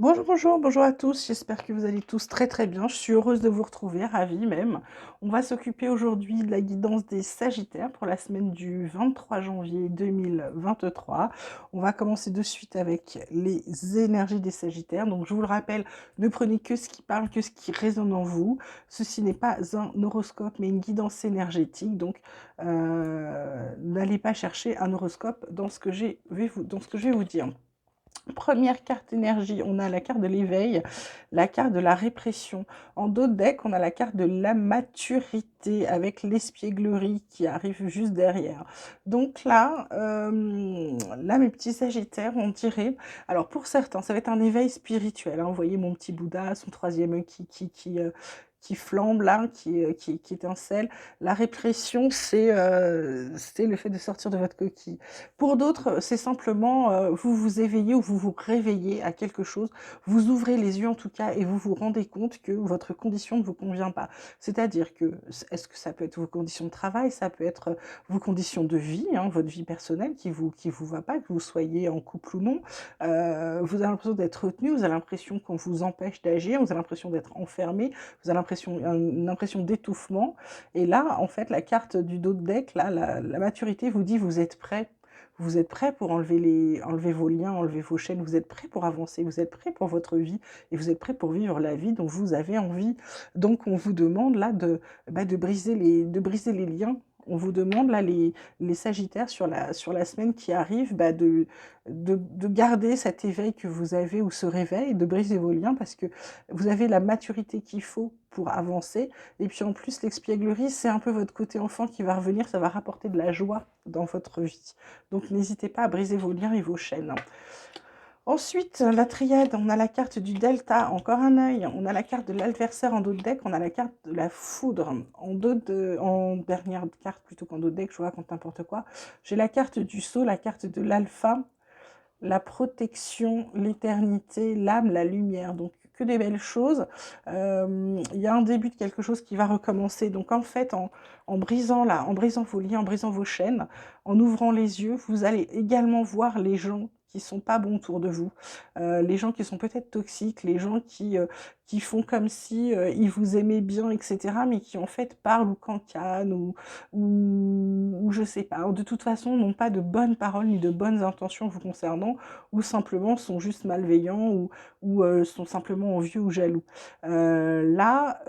Bonjour, bonjour, bonjour à tous, j'espère que vous allez tous très très bien, je suis heureuse de vous retrouver, ravie même. On va s'occuper aujourd'hui de la guidance des Sagittaires pour la semaine du 23 janvier 2023. On va commencer de suite avec les énergies des Sagittaires, donc je vous le rappelle, ne prenez que ce qui parle, que ce qui résonne en vous. Ceci n'est pas un horoscope mais une guidance énergétique, donc n'allez pas chercher un horoscope dans ce que je vais vous dire. Première carte énergie, on a la carte de l'éveil, la carte de la répression. En dos de deck, on a la carte de la maturité avec l'espièglerie qui arrive juste derrière. Donc là, mes petits sagittaires, on dirait, alors pour certains, ça va être un éveil spirituel, hein. Vous voyez mon petit Bouddha, son troisième œil qui flambe là, qui étincelle. La répression, c'est le fait de sortir de votre coquille. Pour d'autres, c'est simplement vous vous éveillez ou vous vous réveillez à quelque chose, vous ouvrez les yeux en tout cas et vous vous rendez compte que votre condition ne vous convient pas. C'est-à-dire que, est-ce que ça peut être vos conditions de travail, ça peut être vos conditions de vie, hein, votre vie personnelle qui vous va pas, que vous soyez en couple ou non. Vous avez l'impression d'être retenu, vous avez l'impression qu'on vous empêche d'agir, vous avez l'impression d'être enfermé, vous avez une impression d'étouffement. Et là, en fait, la carte du dos de deck, là, la maturité vous dit vous êtes prêt. Vous êtes prêt pour enlever vos liens, enlever vos chaînes, vous êtes prêt pour avancer, vous êtes prêt pour votre vie et vous êtes prêt pour vivre la vie dont vous avez envie. Donc on vous demande là de de briser les liens. On vous demande là les Sagittaires sur la semaine qui arrive de garder cet éveil que vous avez ou ce réveil, de briser vos liens parce que vous avez la maturité qu'il faut pour avancer. Et puis en plus, l'expièglerie, c'est un peu votre côté enfant qui va revenir, ça va rapporter de la joie dans votre vie. Donc n'hésitez pas à briser vos liens et vos chaînes. Ensuite, la triade, on a la carte du delta, encore un œil, on a la carte de l'adversaire en dos de deck, on a la carte de la foudre en dernière carte plutôt qu'en dos de deck, je raconte n'importe quoi. J'ai la carte du sceau, la carte de l'alpha, la protection, l'éternité, l'âme, la lumière. Donc que des belles choses. Il y a un début de quelque chose qui va recommencer. Donc en fait, en brisant en brisant vos liens, en brisant vos chaînes, en ouvrant les yeux, vous allez également voir les gens qui sont pas bons autour de vous, les gens qui sont peut-être toxiques, les gens qui font comme si ils vous aimaient bien, etc., mais qui en fait parlent ou cancanent ou je sais pas, de toute façon n'ont pas de bonnes paroles ni de bonnes intentions vous concernant, ou simplement sont juste malveillants ou sont simplement envieux ou jaloux. Ceux-là,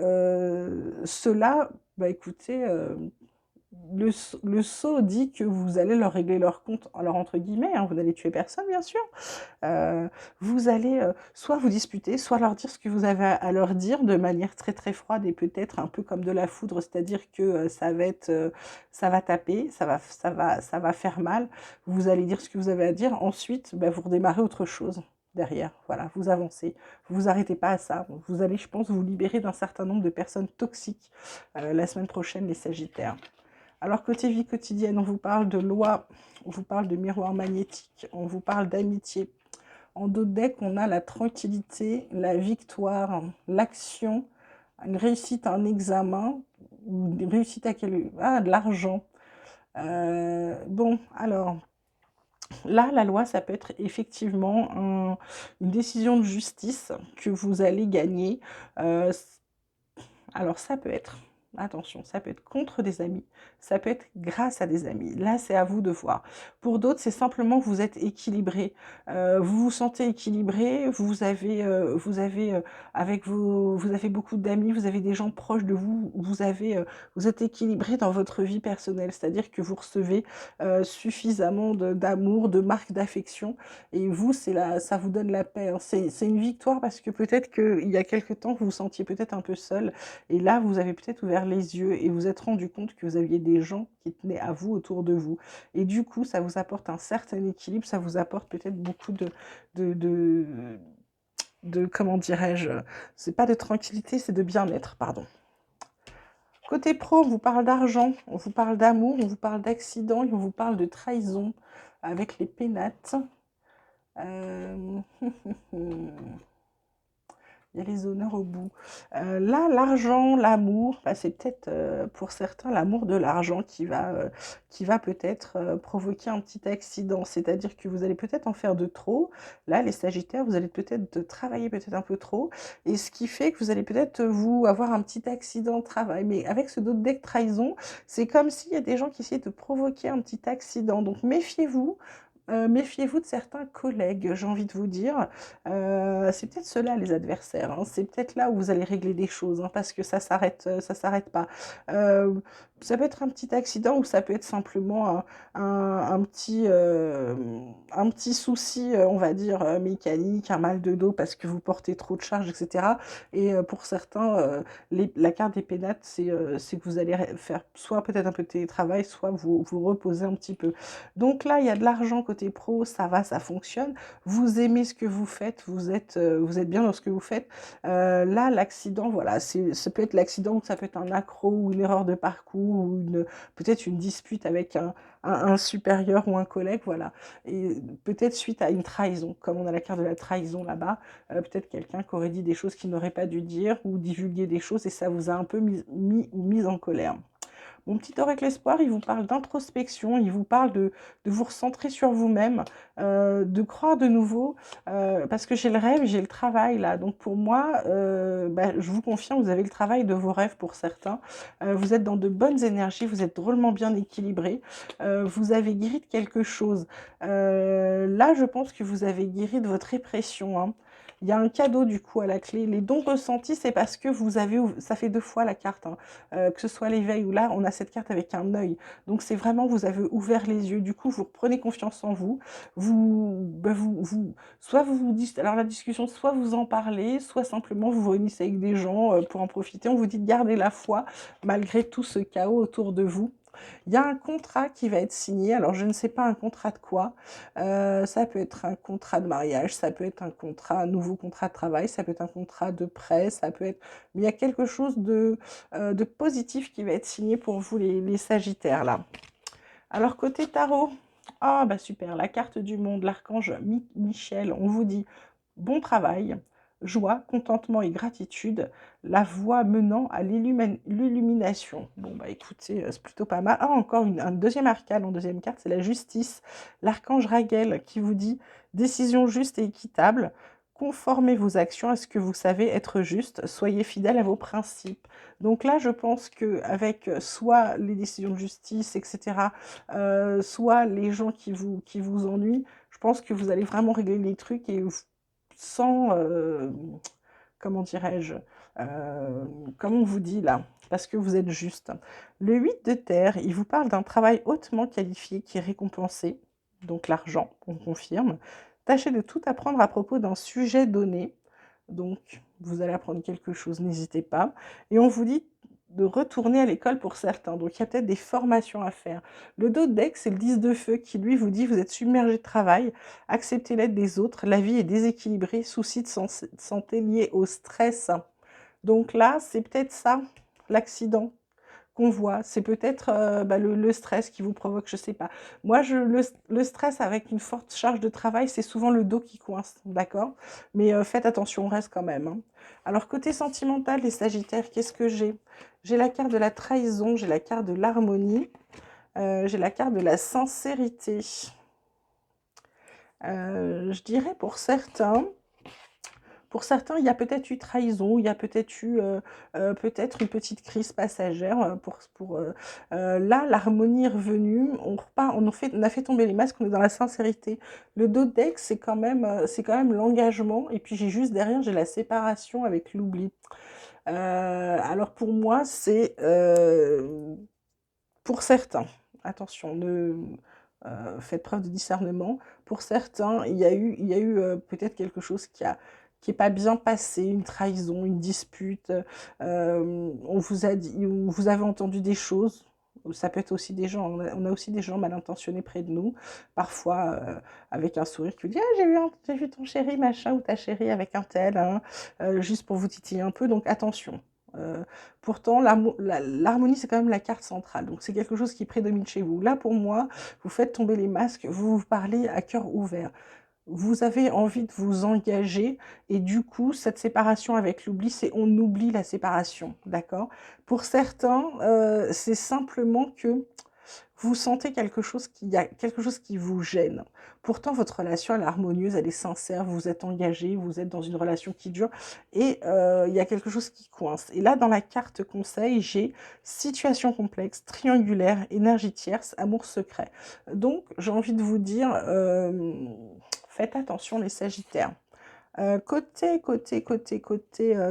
bah écoutez, le sceau dit que vous allez leur régler leur compte, alors entre guillemets, hein, vous n'allez tuer personne bien sûr, euh, vous allez soit vous disputer, soit leur dire ce que vous avez à leur dire de manière très très froide et peut-être un peu comme de la foudre, c'est-à-dire que ça va taper, ça va faire mal. Vous allez dire ce que vous avez à dire. Ensuite, bah, vous redémarrez autre chose derrière. Voilà, vous avancez. Vous vous arrêtez pas à ça. Vous allez, je pense, vous libérer d'un certain nombre de personnes toxiques la semaine prochaine, les Sagittaires. Alors, côté vie quotidienne, on vous parle de loi, on vous parle de miroir magnétique, on vous parle d'amitié. En dos de deck, on a la tranquillité, la victoire, l'action, une réussite à un examen, ou une réussite de l'argent. Bon, alors, là, la loi, ça peut être effectivement une décision de justice que vous allez gagner. Euh, alors, ça peut être, attention, ça peut être contre des amis, ça peut être grâce à des amis. Là, c'est à vous de voir. Pour d'autres, c'est simplement que vous êtes équilibré. Vous vous sentez équilibré, vous avez beaucoup d'amis, vous avez des gens proches de vous, vous êtes équilibré dans votre vie personnelle, c'est-à-dire que vous recevez suffisamment d'amour, de marques d'affection, et vous, ça vous donne la paix, hein. C'est une victoire parce que peut-être qu'il y a quelque temps, vous vous sentiez peut-être un peu seul, et là, vous avez peut-être ouvert les yeux et vous êtes rendu compte que vous aviez des gens qui tenaient à vous autour de vous. Et du coup, ça vous apporte un certain équilibre, ça vous apporte peut-être beaucoup de, de, comment dirais-je, c'est pas de tranquillité, c'est de bien-être, pardon. Côté pro, on vous parle d'argent, on vous parle d'amour, on vous parle d'accident et on vous parle de trahison avec les pénates. Il y a les honneurs au bout. Là, l'argent, l'amour, bah, c'est peut-être pour certains l'amour de l'argent qui va peut-être provoquer un petit accident. C'est-à-dire que vous allez peut-être en faire de trop. Là, les Sagittaires, vous allez peut-être travailler peut-être un peu trop. Et ce qui fait que vous allez peut-être vous avoir un petit accident de travail. Mais avec ce dos de deck trahison, c'est comme s'il y a des gens qui essaient de provoquer un petit accident. Donc méfiez-vous. Méfiez-vous de certains collègues, j'ai envie de vous dire. C'est peut-être ceux-là les adversaires, hein. C'est peut-être là où vous allez régler des choses, hein, parce que ça s'arrête pas. Euh, Ça peut être un petit accident ou ça peut être simplement un petit souci, on va dire, mécanique, un mal de dos parce que vous portez trop de charges, etc. Et pour certains, la carte des pénates, c'est que vous allez faire soit peut-être un peu de télétravail, soit vous reposer un petit peu. Donc là, il y a de l'argent côté pro, ça va, ça fonctionne. Vous aimez ce que vous faites, vous êtes bien dans ce que vous faites. Là, l'accident, voilà, ça peut être l'accident ou ça peut être un accro ou une erreur de parcours ou peut-être une dispute avec un supérieur ou un collègue, voilà. Et peut-être suite à une trahison, comme on a la carte de la trahison là-bas, peut-être quelqu'un qui aurait dit des choses qu'il n'aurait pas dû dire ou divulgué des choses et ça vous a un peu mis en colère. Mon petit oracle espoir, il vous parle d'introspection, il vous parle de vous recentrer sur vous-même, de croire de nouveau, parce que j'ai le rêve, j'ai le travail là. Donc pour moi, bah, je vous confirme, vous avez le travail de vos rêves pour certains. Vous êtes dans de bonnes énergies, vous êtes drôlement bien équilibré, vous avez guéri de quelque chose. Là, je pense que vous avez guéri de votre répression, hein. Il y a un cadeau du coup à la clé. Les dons ressentis, c'est parce que vous avez, ça fait deux fois la carte, hein, que ce soit l'éveil ou là, on a cette carte avec un œil. Donc c'est vraiment, vous avez ouvert les yeux. Du coup, vous reprenez confiance en vous. Soit vous vous dites, alors la discussion, soit vous en parlez, soit simplement vous vous réunissez avec des gens pour en profiter. On vous dit de garder la foi malgré tout ce chaos autour de vous. Il y a un contrat qui va être signé. Alors, je ne sais pas un contrat de quoi. Ça peut être un contrat de mariage, ça peut être un nouveau contrat de travail, ça peut être un contrat de prêt, ça peut être... Mais il y a quelque chose de positif qui va être signé pour vous, les Sagittaires, là. Alors, côté tarot, ah, bah super, la carte du monde, l'archange Michel, on vous dit bon travail, joie, contentement et gratitude, la voie menant à l'illumination. Bon, bah écoutez, c'est plutôt pas mal. Ah, encore un deuxième arcane en deuxième carte, c'est la justice. L'archange Raguel qui vous dit décision juste et équitable. Conformez vos actions à ce que vous savez être juste. Soyez fidèle à vos principes. Donc là, je pense qu'avec soit les décisions de justice, etc., soit les gens qui vous ennuient, je pense que vous allez vraiment régler les trucs et sans, comment dirais-je, euh, comme on vous dit là, parce que vous êtes juste. Le 8 de terre, il vous parle d'un travail hautement qualifié qui est récompensé, donc l'argent, on confirme. Tâchez de tout apprendre à propos d'un sujet donné, donc vous allez apprendre quelque chose, n'hésitez pas. Et on vous dit de retourner à l'école pour certains, donc il y a peut-être des formations à faire. Le dos de deck, c'est le 10 de feu qui lui vous dit vous êtes submergé de travail, acceptez l'aide des autres, la vie est déséquilibrée, soucis de santé liés au stress. Donc là, c'est peut-être ça, l'accident qu'on voit. C'est peut-être bah, le stress qui vous provoque, je sais pas. Moi, le stress avec une forte charge de travail, c'est souvent le dos qui coince, d'accord? Mais faites attention, on reste quand même, hein. Alors, côté sentimental, les Sagittaires, qu'est-ce que j'ai? J'ai la carte de la trahison, j'ai la carte de l'harmonie, j'ai la carte de la sincérité. Je dirais pour certains, il y a peut-être eu trahison, il y a peut-être eu peut-être une petite crise passagère. Là, l'harmonie est revenue, on a fait tomber les masques, on est dans la sincérité. Le dos de deck, c'est quand même l'engagement, et puis j'ai juste derrière, j'ai la séparation avec l'oubli. Alors pour moi, c'est pour certains, attention, faites preuve de discernement. Pour certains, il y a eu peut-être quelque chose qui est pas bien passé, une trahison, une dispute. On vous a dit, vous avez entendu des choses. Ça peut être aussi des gens, on a aussi des gens mal intentionnés près de nous, parfois avec un sourire qui vous dit ah, j'ai vu ton chéri machin ou ta chérie avec un tel, hein, juste pour vous titiller un peu, donc attention. Euh, Pourtant, l'harmonie, c'est quand même la carte centrale. Donc, c'est quelque chose qui prédomine chez vous. Là, pour moi, vous faites tomber les masques, vous vous parlez à cœur ouvert. vous avez envie de vous engager et du coup, cette séparation avec l'oubli, c'est on oublie la séparation, d'accord? Pour certains, c'est simplement que vous sentez quelque chose il y a quelque chose qui vous gêne. Pourtant, votre relation, elle est harmonieuse, elle est sincère, vous êtes engagés, vous êtes dans une relation qui dure et il y a quelque chose qui coince. Et là, dans la carte conseil, j'ai situation complexe, triangulaire, énergie tierce, amour secret. Donc, j'ai envie de vous dire, faites attention les sagittaires. Côté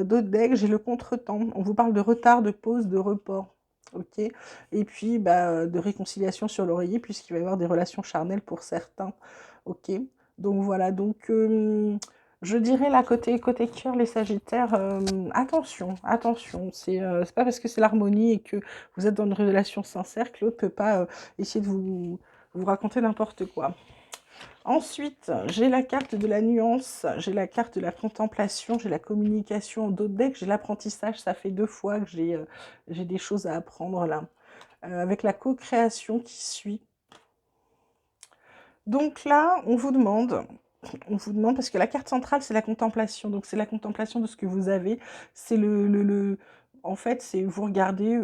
d'autres decks, j'ai le contretemps. On vous parle de retard, de pause, de report. Ok. Et puis bah, de réconciliation sur l'oreiller, puisqu'il va y avoir des relations charnelles pour certains. Ok. Donc voilà. Donc je dirais là, côté cœur, les sagittaires, attention, attention. C'est pas parce que c'est l'harmonie et que vous êtes dans une relation sincère que l'autre peut pas essayer de vous raconter n'importe quoi. Ensuite, j'ai la carte de la nuance, j'ai la carte de la contemplation, j'ai la communication d'autres decks, j'ai l'apprentissage, ça fait 2 fois que j'ai des choses à apprendre là. Avec la co-création qui suit. Donc là, on vous demande, parce que la carte centrale, c'est la contemplation, donc c'est la contemplation de ce que vous avez, c'est en fait, c'est vous regardez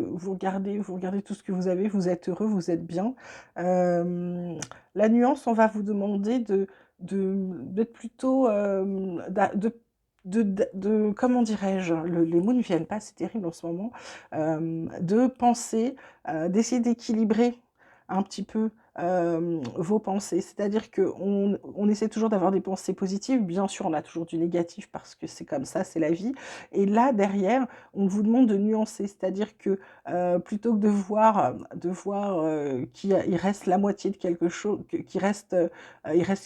tout ce que vous avez, vous êtes heureux, vous êtes bien. La nuance, on va vous demander d'être plutôt, comment dirais-je, les mots ne viennent pas, c'est terrible en ce moment, de penser, d'essayer d'équilibrer un petit peu vos pensées. C'est-à-dire qu'on essaie toujours d'avoir des pensées positives. Bien sûr, on a toujours du négatif parce que c'est comme ça, c'est la vie. Et là, derrière, on vous demande de nuancer. C'est-à-dire que plutôt que de voir qu'il reste la moitié de quelque chose, il reste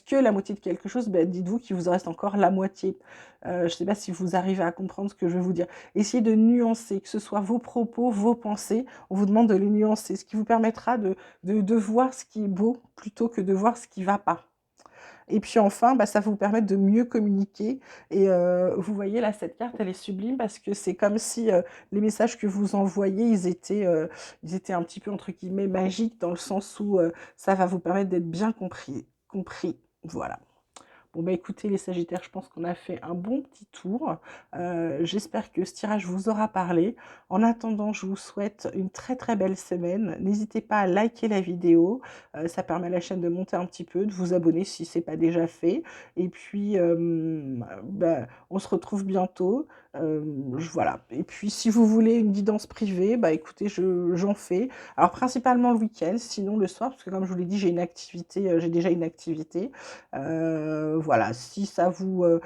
que la moitié de quelque chose, ben, dites-vous qu'il vous en reste encore la moitié. Je ne sais pas si vous arrivez à comprendre ce que je veux vous dire. Essayez de nuancer, que ce soit vos propos, vos pensées. On vous demande de les nuancer, ce qui vous permettra de voir ce qui est beau plutôt que de voir ce qui ne va pas. Et puis enfin, bah, ça va vous permettre de mieux communiquer. Et vous voyez là, cette carte, elle est sublime parce que c'est comme si les messages que vous envoyez, ils étaient un petit peu, entre guillemets, magiques dans le sens où ça va vous permettre d'être bien compris. Voilà. Bon bah écoutez les sagittaires, je pense qu'on a fait un bon petit tour. J'espère que ce tirage vous aura parlé. En attendant, je vous souhaite une très très belle semaine. N'hésitez pas à liker la vidéo, ça permet à la chaîne de monter un petit peu, de vous abonner si ce n'est pas déjà fait. Et puis, bah, on se retrouve bientôt. Voilà. Et puis, si vous voulez une guidance privée, bah écoutez, j'en fais. Alors principalement le week-end, sinon le soir, parce que comme je vous l'ai dit, j'ai déjà une activité. Voilà, si ça vous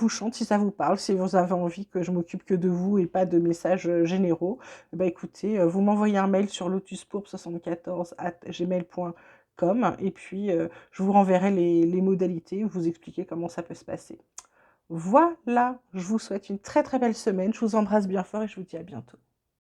chante, si ça vous parle, si vous avez envie que je m'occupe que de vous et pas de messages généraux, bah écoutez, vous m'envoyez un mail sur lotuspourbe74@gmail.com et puis je vous renverrai les modalités, vous expliquer comment ça peut se passer. Voilà, je vous souhaite une très très belle semaine, je vous embrasse bien fort et je vous dis à bientôt.